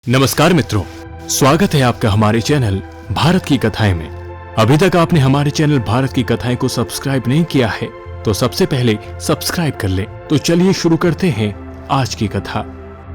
नमस्कार मित्रों, स्वागत है आपका हमारे चैनल भारत की कथाएं में। अभी तक आपने हमारे चैनल भारत की कथाएं को सब्सक्राइब नहीं किया है तो सबसे पहले सब्सक्राइब कर लें। तो चलिए शुरू करते हैं आज की कथा।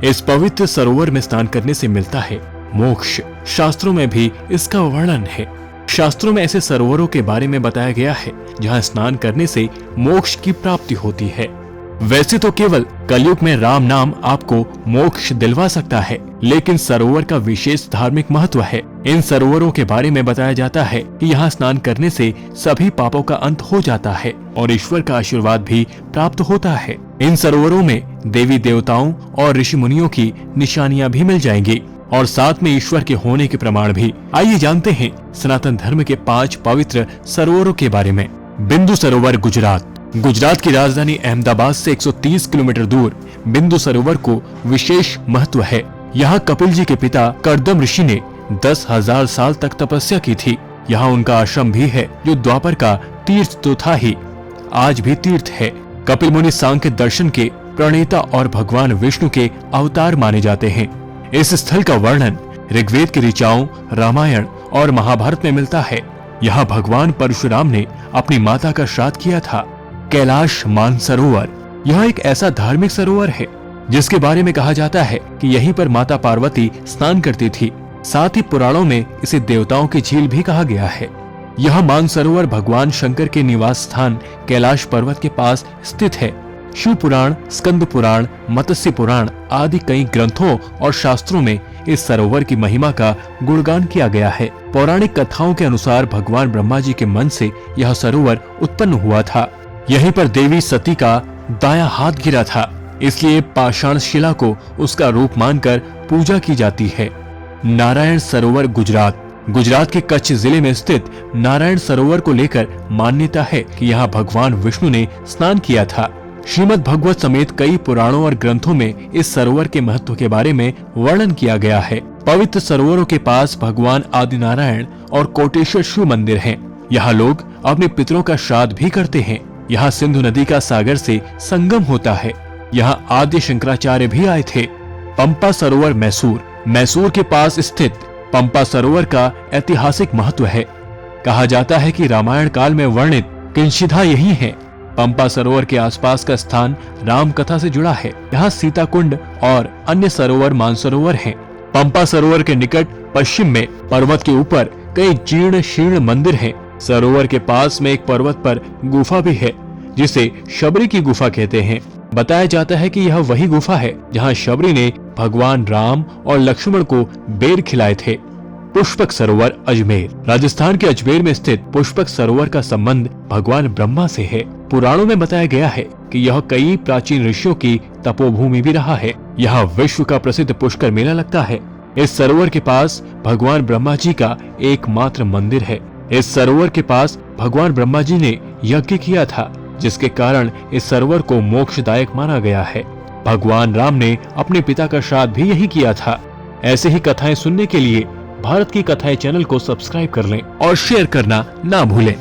इस पवित्र सरोवर में स्नान करने से मिलता है मोक्ष। शास्त्रों में भी इसका वर्णन है। शास्त्रों में ऐसे सरोवरों के बारे में बताया गया है जहाँ स्नान करने से मोक्ष की प्राप्ति होती है। वैसे तो केवल कलयुग में राम नाम आपको मोक्ष दिलवा सकता है, लेकिन सरोवर का विशेष धार्मिक महत्व है। इन सरोवरों के बारे में बताया जाता है कि यहाँ स्नान करने से सभी पापों का अंत हो जाता है और ईश्वर का आशीर्वाद भी प्राप्त होता है। इन सरोवरों में देवी देवताओं और ऋषि मुनियों की निशानियाँ भी मिल जाएंगी और साथ में ईश्वर के होने के प्रमाण भी। आइए जानते हैं सनातन धर्म के 5 पवित्र सरोवरों के बारे में। बिंदु सरोवर गुजरात। गुजरात की राजधानी अहमदाबाद से 130 किलोमीटर दूर बिंदु सरोवर को विशेष महत्व है। यहाँ कपिल जी के पिता कर्दम ऋषि ने 10,000 साल तक तपस्या की थी। यहाँ उनका आश्रम भी है जो द्वापर का तीर्थ तो था ही, आज भी तीर्थ है। कपिल मुनि सांख्य दर्शन के प्रणेता और भगवान विष्णु के अवतार माने जाते हैं। इस स्थल का वर्णन ऋग्वेद की ऋचाओं, रामायण और महाभारत में मिलता है। यहाँ भगवान परशुराम ने अपनी माता का श्राद्ध किया था। कैलाश मानसरोवर। यह एक ऐसा धार्मिक सरोवर है जिसके बारे में कहा जाता है कि यहीं पर माता पार्वती स्नान करती थी। साथ ही पुराणों में इसे देवताओं की झील भी कहा गया है। यह मानसरोवर भगवान शंकर के निवास स्थान कैलाश पर्वत के पास स्थित है। शिव पुराण, स्कंद पुराण, मत्स्य पुराण आदि कई ग्रंथों और शास्त्रों में इस सरोवर की महिमा का गुणगान किया गया है। पौराणिक कथाओं के अनुसार भगवान ब्रह्मा जी के मन से यह सरोवर उत्पन्न हुआ था। यहीं पर देवी सती का दायां हाथ गिरा था, इसलिए पाषाण शिला को उसका रूप मानकर पूजा की जाती है। नारायण सरोवर गुजरात। गुजरात के कच्छ जिले में स्थित नारायण सरोवर को लेकर मान्यता है कि यहाँ भगवान विष्णु ने स्नान किया था। श्रीमद् भगवत समेत कई पुराणों और ग्रंथों में इस सरोवर के महत्व के बारे में वर्णन किया गया है। पवित्र सरोवरों के पास भगवान आदिनारायण और कोटेश्वर शिव मंदिर हैं। यहाँ लोग अपने पितरों का श्राद्ध भी करते हैं। यहाँ सिंधु नदी का सागर से संगम होता है। यहाँ आद्य शंकराचार्य भी आए थे। पंपा सरोवर मैसूर। मैसूर के पास स्थित पंपा सरोवर का ऐतिहासिक महत्व है। कहा जाता है कि रामायण काल में वर्णित किंशिधा यही है। पंपा सरोवर के आसपास का स्थान राम कथा से जुड़ा है। यहाँ सीता कुंड और अन्य सरोवर मानसरोवर हैं। पंपा सरोवर के निकट पश्चिम में पर्वत के ऊपर कई जीर्ण शीर्ण मंदिर हैं। सरोवर के पास में एक पर्वत पर गुफा भी है जिसे शबरी की गुफा कहते हैं। बताया जाता है कि यह वही गुफा है जहां शबरी ने भगवान राम और लक्ष्मण को बेर खिलाए थे। पुष्पक सरोवर अजमेर। राजस्थान के अजमेर में स्थित पुष्पक सरोवर का संबंध भगवान ब्रह्मा से है। पुराणों में बताया गया है कि यह कई प्राचीन ऋषियों की तपोभूमि भी रहा है। यहाँ विश्व का प्रसिद्ध पुष्कर मेला लगता है। इस सरोवर के पास भगवान ब्रह्मा जी का एकमात्र मंदिर है। इस सरोवर के पास भगवान ब्रह्मा जी ने यज्ञ किया था, जिसके कारण इस सरोवर को मोक्षदायक माना गया है। भगवान राम ने अपने पिता का श्राद्ध भी यही किया था। ऐसे ही कथाएं सुनने के लिए भारत की कथाएं चैनल को सब्सक्राइब कर लें और शेयर करना ना भूलें।